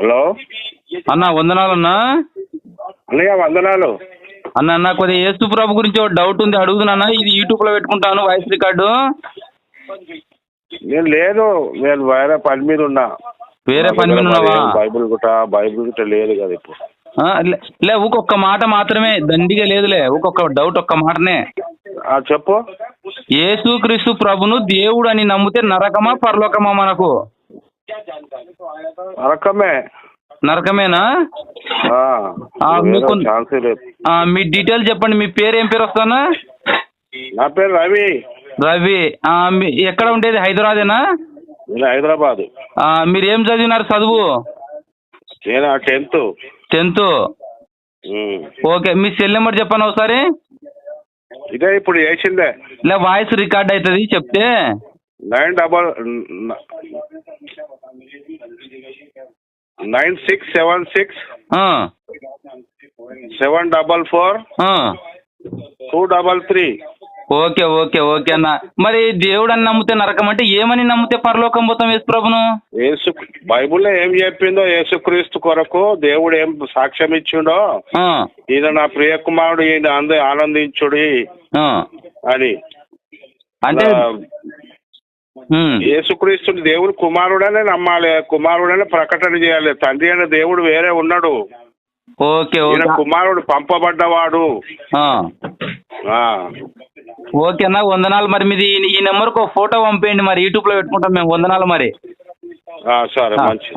Hello అన్న వందనాలన్నా. అన్నయ్య వందనాలు. అన్న కొద్దిగా యేసు ప్రభు గురించి ఒక డౌట్ ఉంది, అడుగుతున్నా. ఇది యూట్యూబ్ లో పెట్టుకుంటాను వాయిస్ రికార్డు. నేను లేదు, నేను వేరే పని మీద ఉన్నా. వేరే పని మీద ఉన్నావా? బైబిల్ గుట్ట లేదు కదా ఇప్పుడు. లే ఒక్కొక్క మాట మాత్రమే, దండిగా లేదులే, ఒక్కొక్క డౌట్ ఒక్క మాటనే. చెప్పు. యేసు క్రీస్తు ప్రభును దేవుడు అని నమ్మితే నరకమా పరలోకమా మనకు? నరకమే. నరకమేనా? మీ డీటెయిల్స్ చెప్పండి. మీ పేరు ఏం పేరు వస్తానా? నా పేరు రవి. రవి. ఎక్కడ ఉండేది? హైదరాబాదేనా? హైదరాబాద్. మీరు ఏం చదివినారు చదువు? నేను 10th. ఓకే. మీ సెల్ నెంబర్ చెప్పండి ఒకసారి. ఇదే ఇప్పుడు చేసిందే. ఇలా వాయిస్ రికార్డ్ అవుతుంది చెప్తే. 9676 744 233. ఓకే ఓకే ఓకే అన్న. మరి దేవుడు అని నమ్మితే నరకం అంటే ఏమని నమ్మితే పరలోకం పోతాం యేసు ప్రభును? బైబుల్లో ఏం చెప్పిందో, యేసుక్రీస్తు కొరకు దేవుడు ఏం సాక్ష్యం ఇచ్చిండో, ఈయన నా ప్రియ కుమారుడు, ఈయన ఆనందించుడి అని. అంటే యేసుక్రీస్తుని దేవుడు కుమారుడనే నమ్మాలి, కుమారుడనే ప్రకటన చేయాలి. తండ్రి అనే దేవుడు వేరే ఉన్నాడు. ఓకే. కుమారుడు పంపబడ్డవాడు. ఓకే అన్న వందనాలు. మరి మీది ఈ నెంబర్కి ఒక ఫోటో పంపేయండి, మరి యూట్యూబ్ లో పెట్టుకుంటాం మేము. వందనాలు మరి. సరే మంచి.